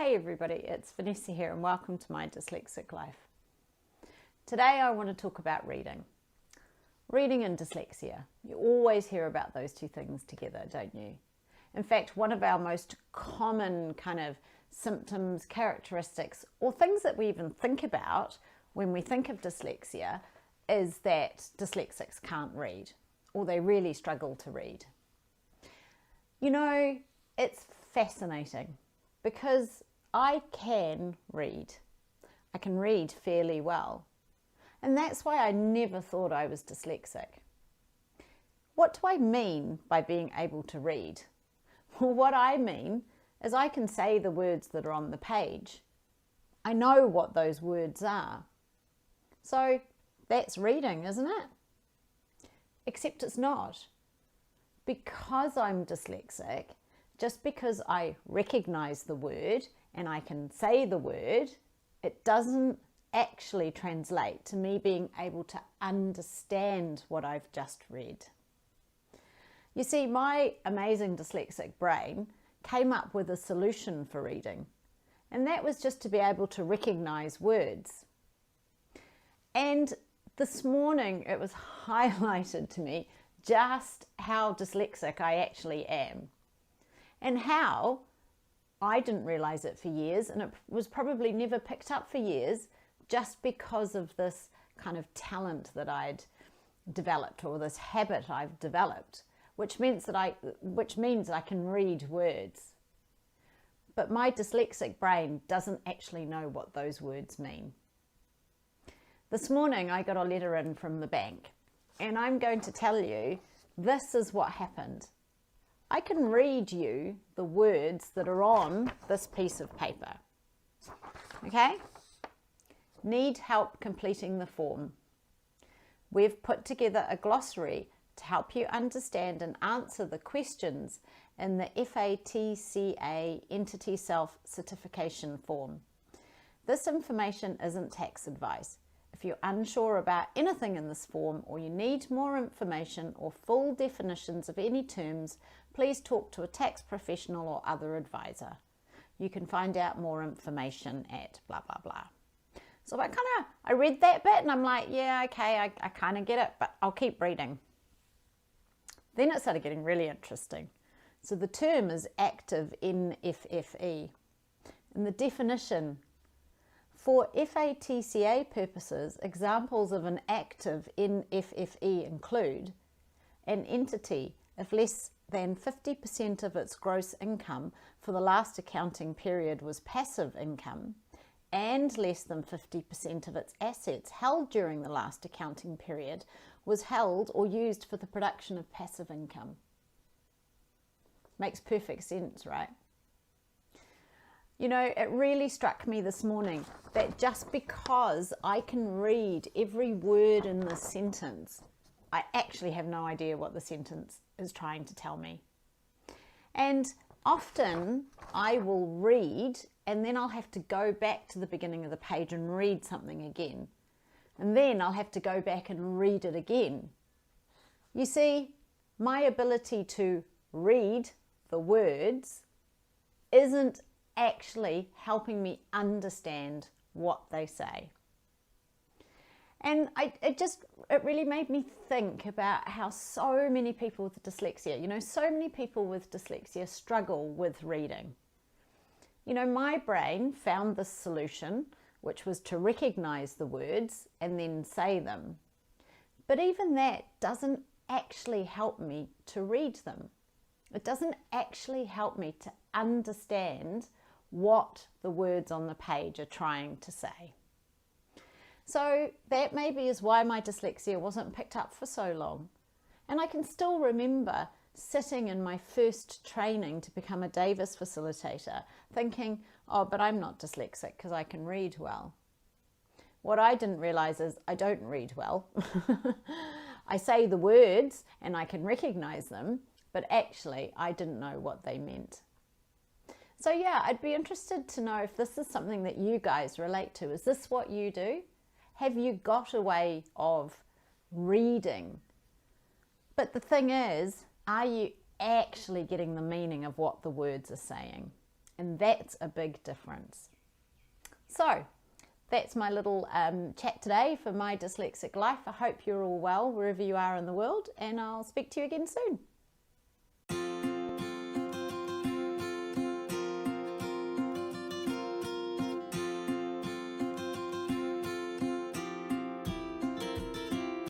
Hey everybody, it's Vanessa here and welcome to my Dyslexic Life. Today I want to talk about reading. Reading and dyslexia. You always hear about those two things together, don't you? In fact, one of our most common kind of symptoms, characteristics, or things that we even think about when we think of dyslexia is that dyslexics can't read, or they really struggle to read. You know, it's fascinating because I can read. I can read fairly well. And that's why I never thought I was dyslexic. What do I mean by being able to read? Well, what I mean is I can say the words that are on the page. I know what those words are. So that's reading, isn't it? Except it's not. Because I'm dyslexic, just because I recognize the word and I can say the word, it doesn't actually translate to me being able to understand what I've just read. You see, my amazing dyslexic brain came up with a solution for reading, and that was just to be able to recognize words. And this morning it was highlighted to me just how dyslexic I actually am, and how I didn't realize it for years, and it was probably never picked up for years just because of this kind of talent that I'd developed, or this habit I've developed, which means that I can read words. But my dyslexic brain doesn't actually know what those words mean. This morning I got a letter in from the bank, and I'm going to tell you this is what happened. I can read you the words that are on this piece of paper. Okay? Need help completing the form. We've put together a glossary to help you understand and answer the questions in the FATCA Entity Self-Certification form. This information isn't tax advice. If you're unsure about anything in this form, or you need more information or full definitions of any terms, please talk to a tax professional or other advisor. You can find out more information at blah, blah, blah. So I read that bit and I'm like, yeah, okay, I kind of get it, but I'll keep reading. Then it started getting really interesting. So the term is active NFFE. And the definition: for FATCA purposes, examples of an active NFFE include an entity if less than 50% of its gross income for the last accounting period was passive income, and less than 50% of its assets held during the last accounting period was held or used for the production of passive income. Makes perfect sense, right? You know, it really struck me this morning that just because I can read every word in this sentence, I actually have no idea what the sentence is trying to tell me. And often I will read and then I'll have to go back to the beginning of the page and read something again. And then I'll have to go back and read it again. You see, my ability to read the words isn't actually helping me understand what they say. And it really made me think about how so many people with dyslexia, so many people with dyslexia struggle with reading. My brain found this solution, which was to recognize the words and then say them. But even that doesn't actually help me to read them. It doesn't actually help me to understand what the words on the page are trying to say. So that maybe is why my dyslexia wasn't picked up for so long. And I can still remember sitting in my first training to become a Davis facilitator thinking, oh, but I'm not dyslexic because I can read well. What I didn't realize is I don't read well. I say the words and I can recognize them, but actually I didn't know what they meant. So yeah, I'd be interested to know if this is something that you guys relate to. Is this what you do? Have you got a way of reading? But the thing is, are you actually getting the meaning of what the words are saying? And that's a big difference. So that's my little chat today for My Dyslexic Life. I hope you're all well wherever you are in the world, and I'll speak to you again soon.